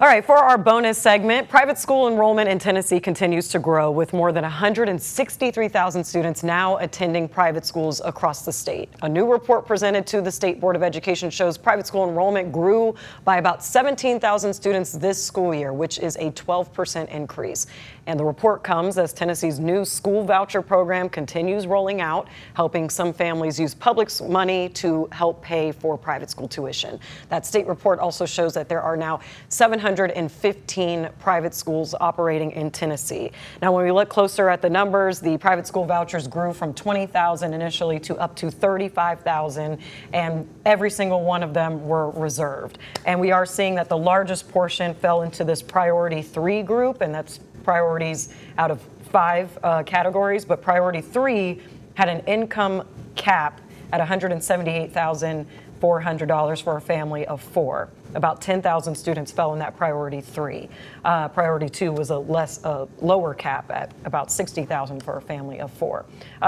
All right, for our bonus segment, private school enrollment in Tennessee continues to grow with more than 163,000 students now attending private schools across the state. A new report presented to the State Board of Education shows private school enrollment grew by about 17,000 students this school year, which is a 12% increase. And the report comes as Tennessee's new school voucher program continues rolling out, helping some families use public money to help pay for private school tuition. That state report also shows that there are now 715 private schools operating in Tennessee. Now, when we look closer at the numbers, the private school vouchers grew from 20,000 initially to up to 35,000, and every single one of them were reserved. And we are seeing that the largest portion fell into this priority 3 group, and that's priorities out of 5 categories, but priority 3 had an income cap at $178,400 for a family of 4. About 10,000 students fell in that priority 3. Priority 2 was a lower cap at about 60,000 for a family of 4.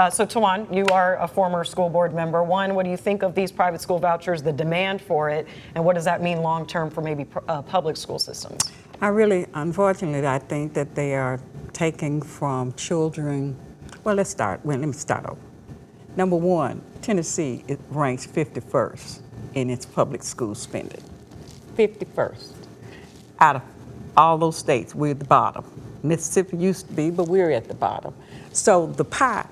So Tawan, you are a former school board member. One, what do you think of these private school vouchers, the demand for it, and what does that mean long term for maybe public school systems? Unfortunately, I think that they are taking from children. Well, let me start over. Number one, Tennessee, it ranks 51st in its public school spending. 51st. Out of all those states, we're at the bottom. Mississippi used to be, but we're at the bottom. So the pie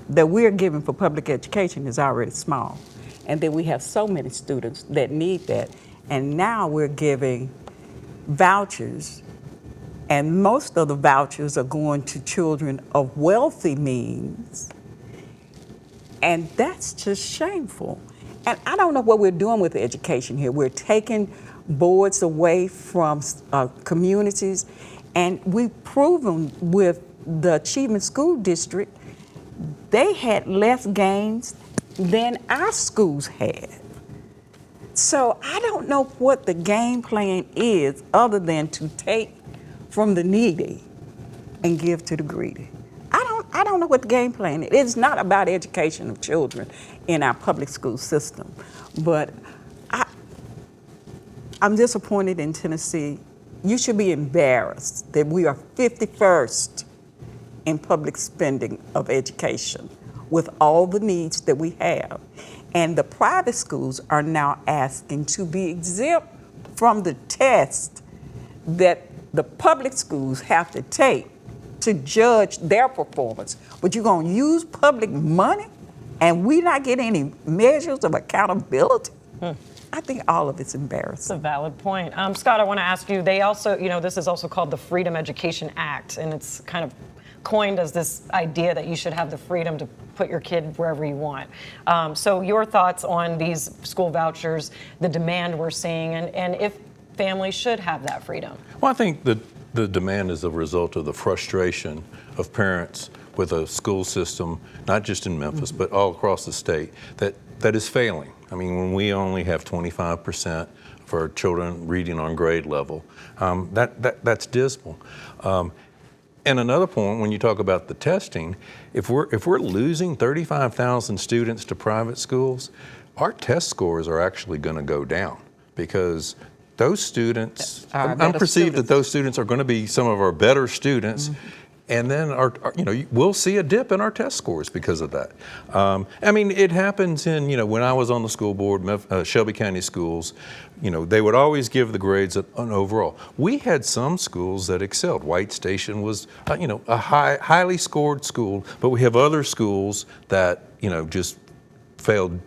that we're giving for public education is already small. And then we have so many students that need that. And now we're giving vouchers, and most of the vouchers are going to children of wealthy means. And that's just shameful. And I don't know what we're doing with education here. We're taking boards away from communities, and we've proven with the Achievement School District, they had less gains than our schools had. So I don't know what the game plan is other than to take from the needy and give to the greedy. I don't know what the game plan is. It's not about education of children in our public school system. But I'm disappointed in Tennessee. You should be embarrassed that we are 51st in public spending of education with all the needs that we have. And the private schools are now asking to be exempt from the test that the public schools have to take to judge their performance. But you're going to use public money and we not get any measures of accountability? I think all of it's embarrassing. That's a valid point. Scott, I want to ask you, they also, this is also called the Freedom Education Act, and it's kind of coined as this idea that you should have the freedom to put your kid wherever you want. So your thoughts on these school vouchers, the demand we're seeing, and if families should have that freedom? Well, I think that the demand is a result of the frustration of parents with a school system, not just in Memphis, but all across the state, that is failing. I mean, when we only have 25% of our children reading on grade level, that's dismal. And another point, when you talk about the testing, if we're losing 35,000 students to private schools, our test scores are actually going to go down because those students, I'm perceived that those students are going to be some of our better students. And then we'll see a dip in our test scores because of that. I mean, it happens in, when I was on the school board, Shelby County Schools, they would always give the grades an overall. We had some schools that excelled. White Station was, a highly scored school, but we have other schools that, just failed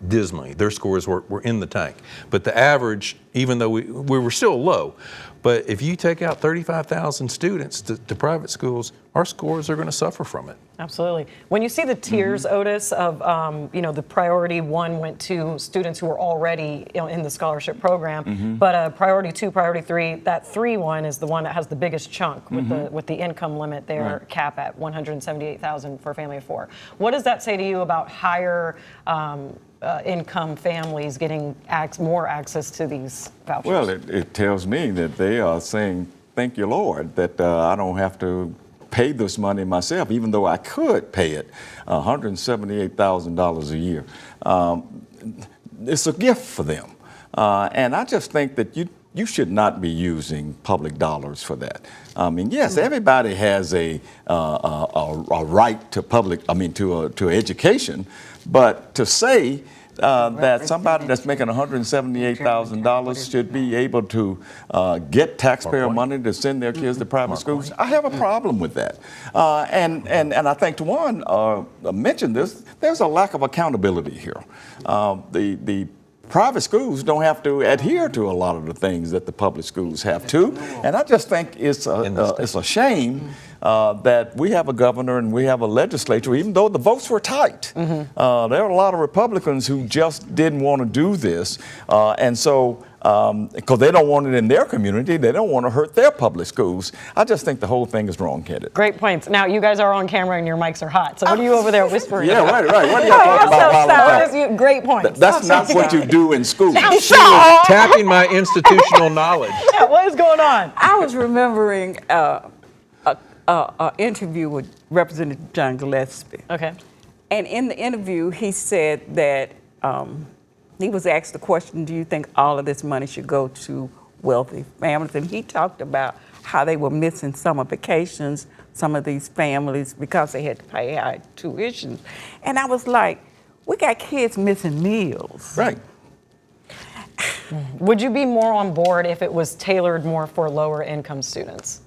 dismally. Their scores were in the tank. But the average, even though we were still low, but if you take out 35,000 students to private schools, our scores are going to suffer from it. Absolutely. When you see the tiers, Otis, of, the priority 1 went to students who were already in the scholarship program, but priority 2, priority 3, that 3 one is the one that has the biggest chunk with the income limit there, cap at $178,000 for a family of 4. What does that say to you about higher income families getting more access to these vouchers? Well, it tells me that they are saying, thank you, Lord, that I don't have to pay this money myself, even though I could pay it, $178,000 a year. It's a gift for them. And I just think that you should not be using public dollars for that. I mean, yes, everybody has a right to to education, but to say that somebody that's making $178,000 should be able to get taxpayer money to send their kids to private schools, I have a problem with that. And I think Tawan mentioned this. There's a lack of accountability here. The private schools don't have to adhere to a lot of the things that the public schools have to, and I just think it's a shame that we have a governor and we have a legislature, even though the votes were tight. There are a lot of Republicans who just didn't want to do this, and so because they don't want it in their community, they don't want to hurt their public schools. I just think the whole thing is wrong-headed. Great points. Now, you guys are on camera and your mics are hot, so what are you over there whispering? Yeah, right. What are y'all talking about? While I'm talking? Great points. That's not what you do in school. She was tapping my institutional knowledge. Yeah, what is going on? I was remembering an interview with Representative John Gillespie. Okay. And in the interview, he said that he was asked the question, do you think all of this money should go to wealthy families? And he talked about how they were missing summer vacations, some of these families, because they had to pay high tuitions. And I was like, we got kids missing meals. Right. Would you be more on board if it was tailored more for lower income students?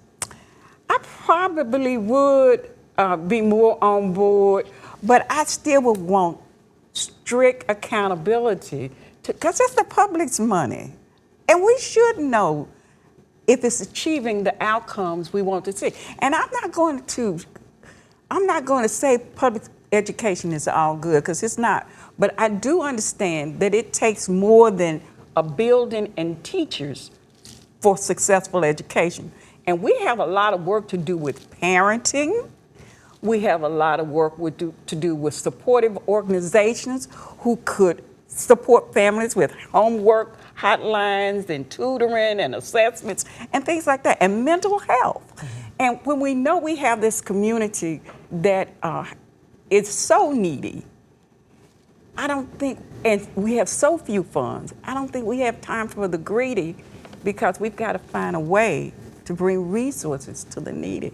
I probably would be more on board, but I still would want strict accountability because it's the public's money. And we should know if it's achieving the outcomes we want to see. And I'm not going to say public education is all good, because it's not. But I do understand that it takes more than a building and teachers for successful education. And we have a lot of work to do with parenting. We have a lot of work to do with supportive organizations who could support families with homework hotlines and tutoring and assessments and things like that, and mental health. And when we know we have this community that is so needy, I don't think, and we have so few funds, I don't think we have time for the greedy, because we've got to find a way to bring resources to the needy.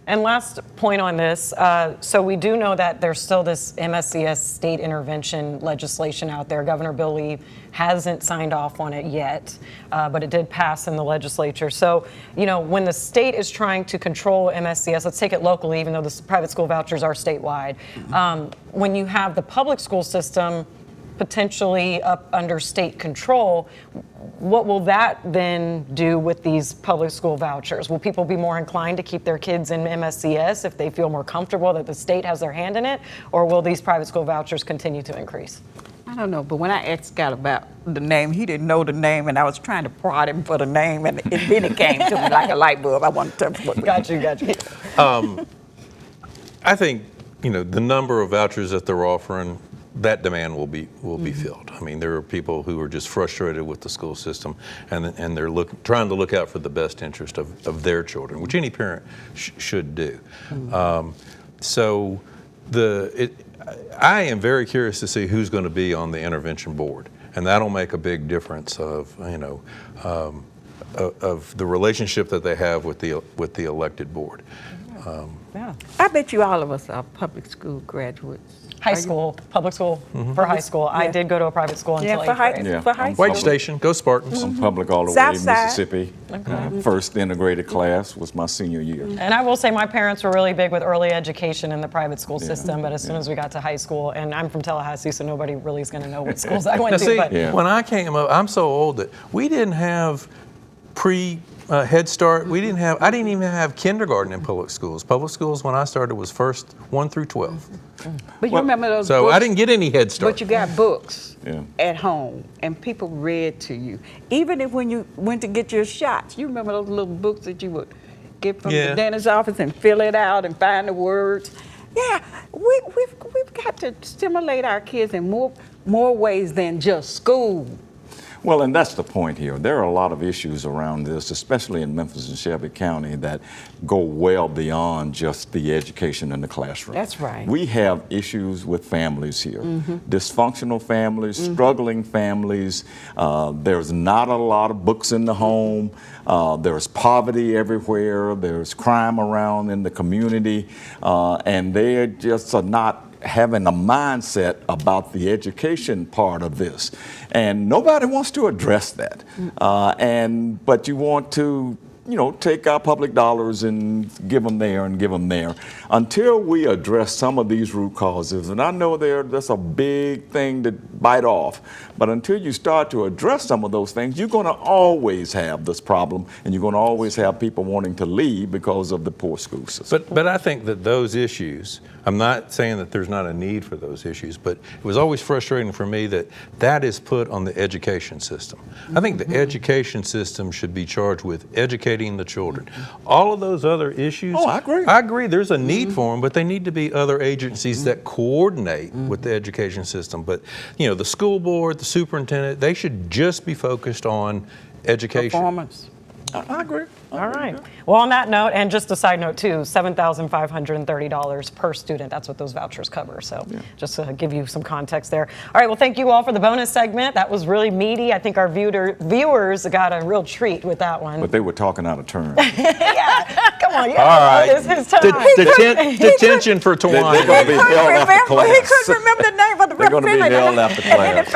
And last point on this, so we do know that there's still this MSCS state intervention legislation out there. Governor Bill Lee hasn't signed off on it yet, but it did pass in the legislature. So, you know, when the state is trying to control MSCS, let's take it locally, even though the private school vouchers are statewide, when you have the public school system potentially up under state control, what will that then do with these public school vouchers? Will people be more inclined to keep their kids in MSCS if they feel more comfortable that the state has their hand in it? Or will these private school vouchers continue to increase? I don't know, but when I asked Scott about the name, he didn't know the name, and I was trying to prod him for the name, and then it came to me like a light bulb. I wanted to. Got you. I think, you know, the number of vouchers that they're offering, that demand will be filled. I mean, there are people who are just frustrated with the school system, and they're trying to look out for the best interest of their children, which any parent should do. So I am very curious to see who's going to be on the intervention board, and that'll make a big difference of, you know, of the relationship that they have with the elected board. Yeah. I bet you all of us are public school graduates. High school, public school, for high school. Yeah. I did go to a private school until 8th grade. Yeah. For high school. White Station, go Spartans. I'm public all the way South in side. Mississippi. First integrated class was my senior year. And I will say my parents were really big with early education in the private school system, but as soon as we got to high school, and I'm from Tallahassee, so nobody really is going to know what schools I went Now to. see, But when I came up, I'm so old that we didn't have Head Start. I didn't even have kindergarten in public schools. Public schools, when I started, was first 1 through 12. But you remember those So books? I didn't get any Head Start. But you got books Yeah. at home, and people read to you. Even if when you went to get your shots, you remember those little books that you would get from the dentist's office and fill it out and find the words. Yeah, we've got to stimulate our kids in more ways than just school. Well, and that's the point here. There are a lot of issues around this, especially in Memphis and Shelby County, that go well beyond just the education in the classroom. That's right. We have issues with families here. Dysfunctional families, struggling families. There's not a lot of books in the home. There's poverty everywhere. There's crime around in the community. And they just are not having a mindset about the education part of this, and nobody wants to address that. But you want to, take our public dollars and give them there and give them there until we address some of these root causes. And I know that's a big thing to bite off, but until you start to address some of those things, you're going to always have this problem, and you're going to always have people wanting to leave because of the poor school system. But I think that those issues, I'm not saying that there's not a need for those issues, but it was always frustrating for me that is put on the education system. I think the education system should be charged with educating the children. All of those other issues, Oh, I agree. I agree, there's a need for them, but they need to be other agencies that coordinate with the education system. But, the school board, the superintendent, they should just be focused on education. Performance. I agree. All right. Well, on that note, and just a side note too, $7,530 per student. That's what those vouchers cover. So just to give you some context there. All right. Well, thank you all for the bonus segment. That was really meaty. I think our viewers got a real treat with that one. But they were talking out of turn. Yeah. Come on. Yeah. All right. It's his time. Detention for They're Tawana. going to be held after class. He couldn't remember the name of the They're going to be held after class.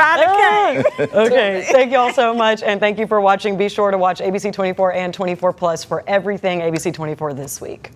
Okay. Thank you all so much. And thank you for watching. Be sure to watch ABC24 and 24 Plus for everything ABC24 this week.